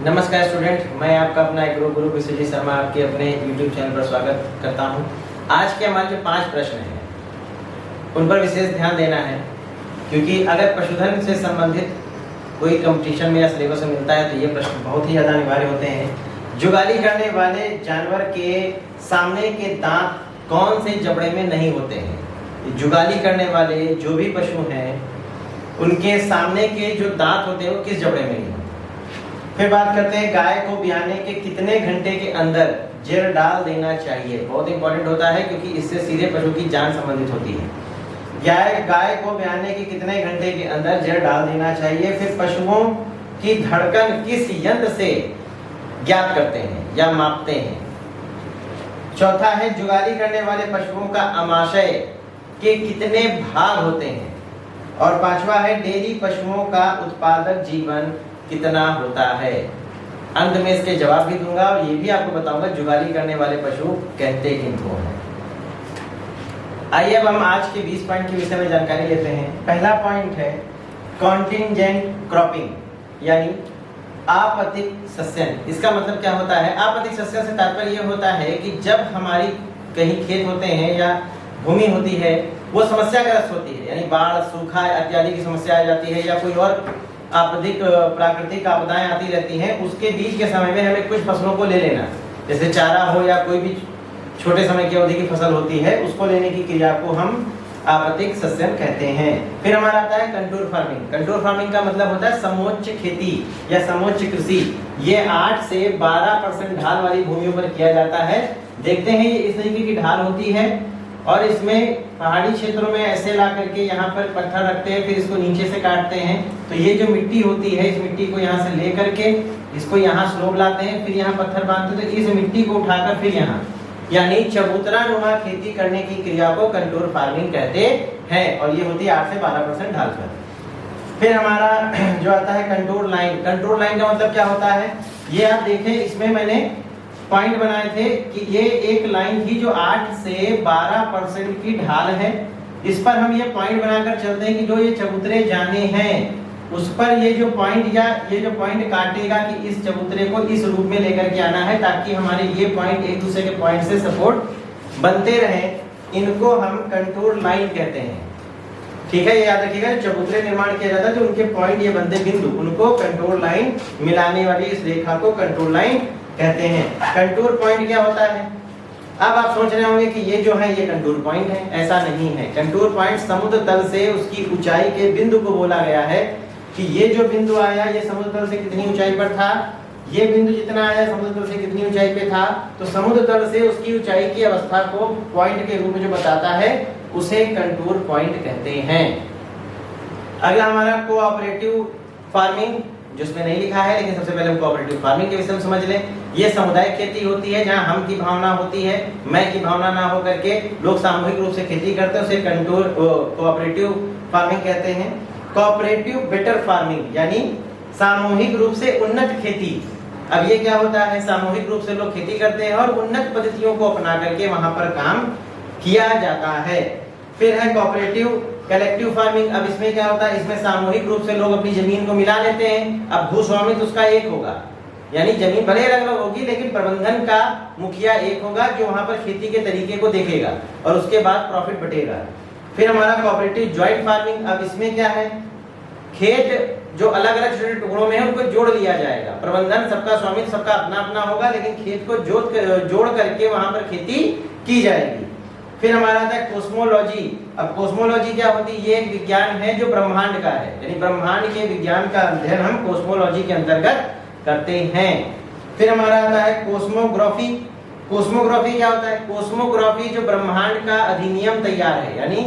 नमस्कार स्टूडेंट, मैं आपका अपना एक गुरु विश्वजीत शर्मा आपके अपने YouTube चैनल पर स्वागत करता हूं। आज के हमारे जो 5 प्रश्न हैं उन पर विशेष ध्यान देना है, क्योंकि अगर पशुधन से संबंधित कोई कंपटीशन में या सिलेबस में मिलता है तो ये प्रश्न बहुत ही ज़्यादा अनिवार्य होते हैं। जुगाली करने वाले जानवर के सामने के दांत कौन से जबड़े में नहीं होते हैं? जुगाली करने वाले जो भी पशु हैं उनके सामने के जो दांत होते हैं वो किस जबड़े में नहीं होते? फिर बात करते हैं गाय को ब्याने के कितने घंटे के अंदर जेर डाल देना चाहिए। बहुत इंपॉर्टेंट होता है क्योंकि इससे सीधे पशु की जान संबंधित होती है। गाय को ब्याने के कितने घंटे के अंदर जेर डाल देना चाहिए। फिर पशुओं की धड़कन किस यंत्र से ज्ञात करते हैं या मापते हैं। चौथा है जुगाली करने वाले पशुओं का आमाशय के कितने भाग होते हैं। और पांचवा है डेयरी पशुओं का उत्पादक जीवन कितना होता है। अंत में इसके जवाब भी दूंगा और ये भी आपको बताऊंगा जुगाली करने वाले पशु कहते किनको हैं। आइए अब हम आज के 20 पॉइंट के विषय में जानकारी लेते हैं। पहला पॉइंट है कॉन्टिंजेंट क्रॉपिंग, यानी आपतित सस्यन। इसका मतलब क्या होता है? आपतित सस्यन से तात्पर्य यह होता है कि जब हमारी कहीं खेत होते हैं या भूमि होती है वो समस्याग्रस्त होती है, यानी बाढ़, सूखा इत्यादि की समस्या आ जाती है या कोई और आपदिक प्राकृतिक आपदाएं आती रहती हैं, उसके बीच के समय में हमें कुछ फसलों को ले लेना, जैसे चारा हो या कोई भी छोटे समय की अवधि की फसल होती है, उसको लेने की क्रिया को हम आपतित सस्यन कहते हैं। फिर हमारा आता है कंटूर फार्मिंग। कंटूर फार्मिंग का मतलब होता है समोच्च खेती या समोच्च कृषि। ये 8 से 12% ढाल वाली भूमियों पर किया जाता है। देखते हैं ये इस तरीके की ढाल होती है और इसमें पहाड़ी क्षेत्रों में ऐसे ला करके यहाँ पर पत्थर रखते हैं, फिर इसको नीचे से काटते हैं। तो ये जो मिट्टी होती है इस मिट्टी को यहाँ से ले करके इसको यहाँ स्लोप लाते हैं, फिर यहाँ पत्थर बांधते हैं, तो इस मिट्टी को उठाकर फिर यहाँ, यानी चबूतरा नुमा खेती करने की क्रिया को कंटूर फार्मिंग कहते हैं। और ये होती है 8 से 12% ढाल पर। फिर हमारा जो आता है कंटूर लाइन। कंटूर लाइन का मतलब क्या होता है? ये आप देखें, इसमें मैंने पॉइंट बनाए थे कि ये एक लाइन थी जो 8 से 12% की ढाल है। इस पर हम ये पॉइंट बनाकर चलते हैं कि जो ये चबूतरे जाने हैं उस पर ये जो पॉइंट या ये जो पॉइंट काटेगा कि इस चबूतरे को इस रूप में लेकर के आना है, ताकि हमारे ये पॉइंट एक दूसरे के पॉइंट से सपोर्ट बनते रहें। इनको हम कंटूर लाइन कहते हैं। ठीक है, ये याद रखिएगा, चबूतरे निर्माण किया जाता है तो उनके पॉइंट ये बनते बिंदु, उनको कंटूर लाइन, मिलाने वाली इस रेखा को कंटूर लाइन कहते हैं। कंटूर पॉइंट क्या होता है? अब आप सोच रहे होंगे कि ये जो है ये कंटूर पॉइंट है। ऐसा नहीं है। कंटूर पॉइंट समुद्र तल से उसकी ऊंचाई के बिंदु को बोला गया है कि ये जो बिंदु आया ये समुद्र तल से कितनी ऊंचाई पर था, ये बिंदु जितना आया समुद्र तल से कितनी ऊंचाई पे था, तो समुद्र तल से उसकी ऊंचाई की अवस्था को पॉइंट के रूप में जो बताता है उसे कंटूर पॉइंट कहते हैं। अगला हमारा कोऑपरेटिव फार्मिंग, जिसमें नहीं लिखा है लेकिन सबसे पहले हम कोऑपरेटिव फार्मिंग के विषय में समझ लें। ये सामुदायिक खेती होती है जहां हम की भावना होती है, मैं की भावना ना हो करके लोग सामूहिक रूप से खेती करते हैं, उसे कंटूर कोऑपरेटिव फार्मिंग कहते हैं। कोऑपरेटिव बेटर फार्मिंग यानी सामूहिक रूप से उन्नत खेती। अब ये क्या होता है? सामूहिक रूप से लोग खेती करते हैं और उन्नत पद्धतियों को अपना करके वहां पर काम किया जाता है। फिर है कोऑपरेटिव कलेक्टिव फार्मिंग। अब इसमें क्या होता है? इसमें सामूहिक रूप से लोग अपनी जमीन को मिला लेते हैं। अब भूस्वामित्व उसका एक होगा, यानी जमीन भले अलग अलग होगी लेकिन प्रबंधन का मुखिया एक होगा जो वहां पर खेती के तरीके को देखेगा और उसके बाद प्रॉफिट बटेगा। फिर हमारा कोऑपरेटिव जॉइंट फार्मिंग। अब इसमें क्या है? खेत जो अलग अलग छोटे टुकड़ों में है उनको जोड़ लिया जाएगा। प्रबंधन सबका, स्वामित्व सबका अपना अपना होगा, लेकिन खेत को जोड़ करके वहां पर खेती की जाएगी। फिर हमारा आता है कोस्मोलॉजी। अब कोस्मोलॉजी क्या होती है? ये एक विज्ञान है जो ब्रह्मांड का है, यानी ब्रह्मांड के विज्ञान का अध्ययन हम कोस्मोलॉजी के अंतर्गत करते हैं। फिर हमारा आता है कोस्मोग्राफी। कोस्मोग्राफी क्या होता है? कोस्मोग्राफी जो ब्रह्मांड का अधिनियम तैयार है, यानी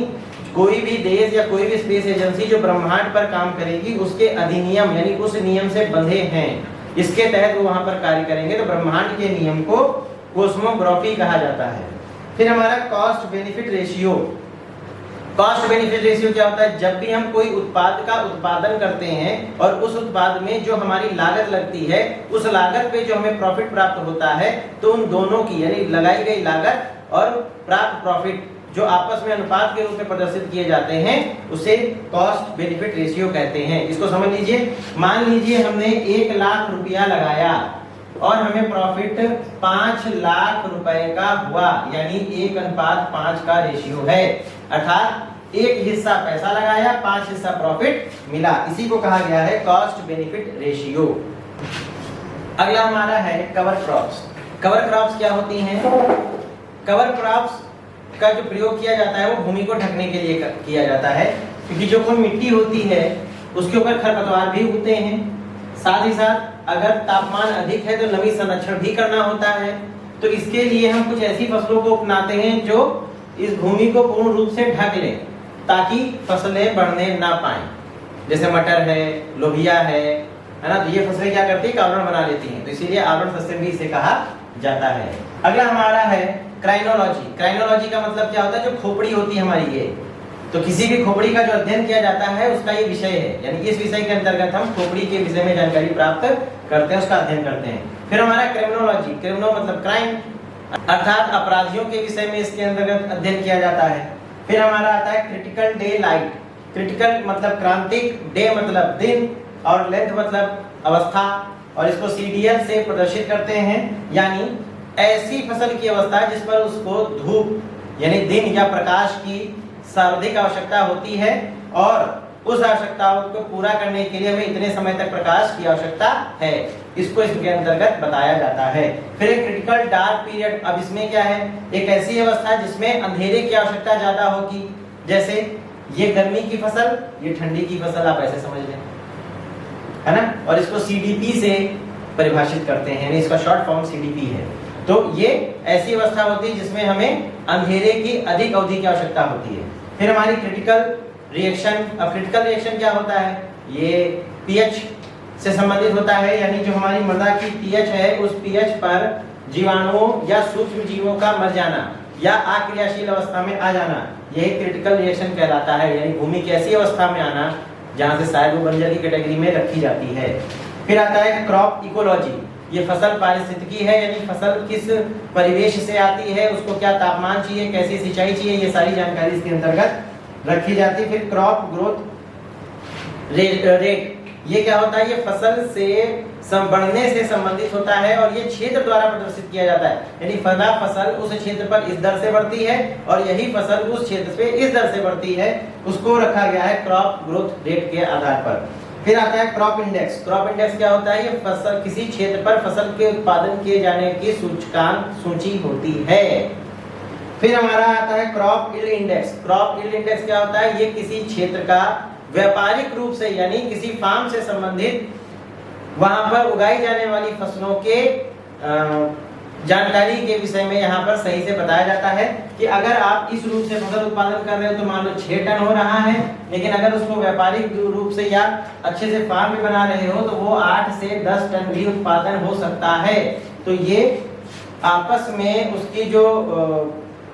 कोई भी देश या कोई भी स्पेस एजेंसी जो ब्रह्मांड पर काम करेगी उसके अधिनियम यानी उस नियम से बंधे हैं, इसके तहत वो वहां पर कार्य करेंगे, तो ब्रह्मांड के नियम को कोस्मोग्राफी कहा जाता है। फिर हमारा cost benefit ratio. Cost benefit ratio क्या होता है? जब भी हम कोई उत्पाद का उत्पादन करते हैं और उस उत्पाद में जो हमारी लागत लगती है उस लागत पे जो हमें प्रॉफिट प्राप्त होता है, तो उन दोनों की यानी लगाई गई लागत और प्राप्त प्रॉफिट जो आपस में अनुपात के रूप में प्रदर्शित किए जाते हैं उसे कॉस्ट बेनिफिट रेशियो कहते हैं। इसको समझ लीजिए। मान लीजिए हमने 1 लाख रुपया लगाया और हमें प्रॉफिट 5 लाख रुपए का हुआ, यानी 1:5 का रेशियो है। अर्थात 1 हिस्सा पैसा लगाया, 5 हिस्सा प्रॉफिट मिला। इसी को कहा गया है कॉस्ट बेनिफिट रेशियो। अगला हमारा है कवर क्रॉप्स। कवर क्रॉप्स क्या होती हैं? कवर क्रॉप्स का जो प्रयोग किया जाता है वो भूमि को ढकने के लिए किया जाता है, क्योंकि जो कोई मिट्टी होती है उसके ऊपर खरपतवार भी उगते हैं। साथ ही साथ अगर तापमान अधिक है तो नमी संरक्षण भी करना होता है। तो इसके लिए हम कुछ ऐसी फसलों को अपनाते हैं जो इस भूमि को पूर्ण रूप से ढक लें, ताकि फसलें बढ़ने ना पाएं। जैसे मटर है, लोबिया है ना, तो ये फसलें क्या करती है? आवरण बना लेती हैं। तो इसीलिए आवरण फसलें भी इसे कहा जाता है। अगला हमारा है क्राइनोलॉजी। क्राइनोलॉजी का मतलब क्या होता है? जो खोपड़ी होती है हमारी, ये तो किसी भी खोपड़ी का जो अध्ययन किया जाता है उसका ये विषय है, यानी इस विषय के अंतर्गत हम खोपड़ी के विषय में जानकारी प्राप्त करते हैं, उसका अध्ययन करते हैं। फिर हमारा क्रिमिनोलॉजी। क्रिमिनो मतलब क्राइम, अर्थात अपराधियों के विषय में इसके अंतर्गत अध्ययन किया जाता है। फिर हमारा आता है क्रिटिकल डे लाइट। क्रिटिकल मतलब क्रांतिक, डे मतलब दिन और लेंथ मतलब अवस्था, और इसको CDL से प्रदर्शित करते हैं, यानी ऐसी फसल की अवस्था जिस पर उसको धूप यानी दिन या प्रकाश की सर्वाधिक आवश्यकता होती है, और उस आवश्यकताओं को पूरा करने के लिए हमें इतने समय तक प्रकाश की आवश्यकता है, इसको इसके अंतर्गत बताया जाता है। फिर एक क्रिटिकल डार्क पीरियड। अब इसमें क्या है? एक ऐसी अवस्था जिसमें अंधेरे की आवश्यकता ज्यादा होगी। जैसे ये गर्मी की फसल, ये ठंडी की फसल, आप ऐसे समझ लें, है ना। और इसको CDP से परिभाषित करते हैं, यानी इसका शॉर्ट फॉर्म CDP है। तो ये ऐसी अवस्था होती है जिसमें हमें अंधेरे की अधिक अवधि की आवश्यकता होती है। फिर हमारी क्रिटिकल रिएक्शन। अब क्रिटिकल रिएक्शन क्या होता है? ये pH से संबंधित होता है, यानी जो हमारी मृदा की pH है उस pH पर जीवाणुओं या सूक्ष्म जीवों का मर जाना या अक्रियाशील अवस्था में आ जाना, यही क्रिटिकल रिएक्शन कहलाता है। यानी भूमि की ऐसी अवस्था में आना जहां से शायद वो बंजर की कैटेगरी में रखी जाती है। फिर आता है क्रॉप इकोलॉजी। ये फसल पारिस्थितिकी है, यानी फसल किस परिवेश से आती है, उसको क्या तापमान चाहिए, कैसी सिंचाई चाहिए, ये सारी जानकारी इसके अंतर्गत रखी जाती है। फिर क्रॉप ग्रोथ रेट, ये क्या होता है? ये फसल से बढ़ने से संबंधित होता है और ये क्षेत्र द्वारा प्रदर्शित किया जाता है, यानी फला फसल उस क्षेत्र पर इस दर से बढ़ती है और यही फसल उस क्षेत्र पे इस दर से बढ़ती है, उसको रखा गया है क्रॉप ग्रोथ रेट के आधार पर। फिर आता है क्रॉप इंडेक्स। क्रॉप इंडेक्स क्या होता है? ये फसल किसी क्षेत्र पर फसल के उत्पादन किए जाने की सूचकांक सूची होती है। फिर हमारा आता है crop yield index. Crop yield index क्या होता है? ये किसी क्षेत्र का व्यापारिक रूप से, यानी किसी फार्म से संबंधित वहां पर उगाई जाने वाली फसलों के जानकारी के विषय में यहाँ पर सही से बताया जाता है कि अगर आप इस रूप से फसल उत्पादन कर रहे हो तो मान लो 6 टन हो रहा है, लेकिन अगर उसको व्यापारिक रूप से या अच्छे से फार्म में बना रहे हो तो वो 8 से 10 टन भी उत्पादन हो सकता है। तो ये आपस में उसकी जो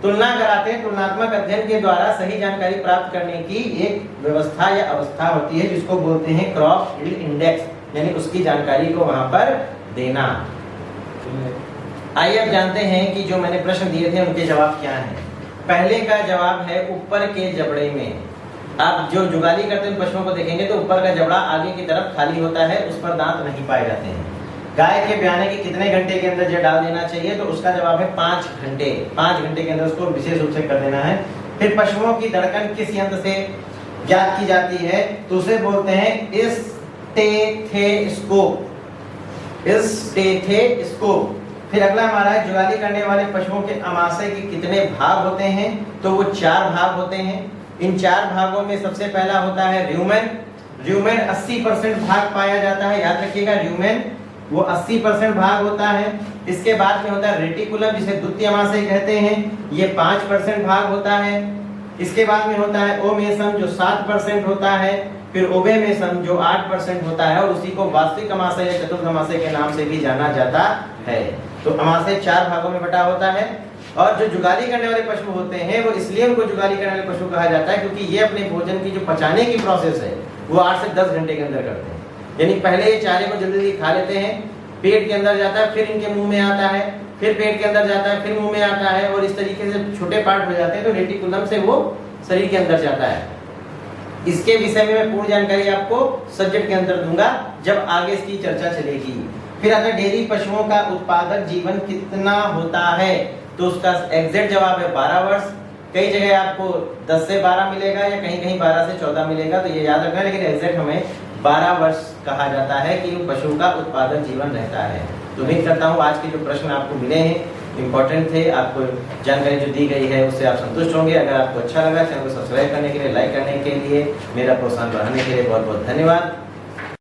तुलना कराते हैं, तुलनात्मक अध्ययन के द्वारा सही जानकारी प्राप्त करने की एक व्यवस्था या अवस्था होती है, जिसको बोलते हैं क्रॉप यील्ड इंडेक्स, यानी उसकी जानकारी को वहां पर देना। आइए अब जानते हैं कि जो मैंने प्रश्न दिए थे उनके जवाब क्या हैं। पहले का जवाब है ऊपर के जबड़े में। आप जो जुगाली करते हैं पशुओं को देखेंगे तो ऊपर का जबड़ा आगे की तरफ खाली होता है, उस पर दांत नहीं पाए जाते हैं। गाय के ब्याने के कितने घंटे के अंदर ये डाल देना चाहिए? तो उसका जवाब है 5 घंटे। 5 घंटे के अंदर उसको विशेष रूप से कर देना है। फिर पशुओं की धड़कन किस यंत्र से ज्ञात की जाती है? तो उसे बोलते हैं स्टेथोस्कोप। स्टेथोस्कोप। फिर अगला हमारा है जुगाली करने वाले पशुओं के अमाशय के कितने भाग होते हैं? तो वो 4 भाग होते हैं। इन 4 भागों में सबसे पहला होता है र्यूमेन। र्यूमेन 80% भाग पाया जाता है, याद रखिएगा, र्यूमेन वो 80% भाग होता है। इसके बाद में होता है रेटिकुलम, जिसे द्वितीय अमाशय कहते हैं, ये 5% भाग होता है। इसके बाद में होता है ओमेसम जो 7% होता है। फिर ओवेमेसम जो 8% होता है, और उसी को वास्तविक अमाशय या चतुर्थ अमाशय के नाम से भी जाना जाता है। तो अमाशय 4 भागों में बटा होता है। और जो जुगाली करने वाले पशु होते हैं वो इसलिए उनको जुगाली करने वाले पशु कहा जाता है क्योंकि ये अपने भोजन की जो पचाने की प्रोसेस है वो 8 से 10 घंटे के अंदर करते हैं। यानी पहले ये चारे को जल्दी जल्दी खा लेते हैं, पेट के अंदर जाता है, फिर इनके मुंह में आता है, फिर पेट के अंदर जाता है, फिर मुंह में आता है, और इस तरीके से छोटे पार्ट हो जाते हैं तो रेटिकुलम से वो शरीर के अंदर जाता है। इसके विषय में मैं पूर्ण जानकारी आपको सब्जेक्ट के अंदर दूंगा जब आगे इसकी चर्चा चलेगी। फिर अगर डेयरी पशुओं का उत्पादक जीवन कितना होता है, तो उसका एग्जैक्ट जवाब है 12 वर्ष। कई जगह आपको 10 से 12 मिलेगा या कहीं कहीं 12 से 14 मिलेगा, तो ये याद रखना, लेकिन एग्जैक्ट हमें 12 वर्ष कहा जाता है कि पशु का उत्पादक जीवन रहता है। तो उम्मीद करता हूँ आज के जो प्रश्न आपको मिले हैं इंपॉर्टेंट थे, आपको जानकारी जो दी गई है उससे आप संतुष्ट होंगे। अगर आपको अच्छा लगा, चैनल को सब्सक्राइब करने के लिए, लाइक करने के लिए, मेरा प्रोत्साहन बढ़ाने के लिए बहुत बहुत धन्यवाद।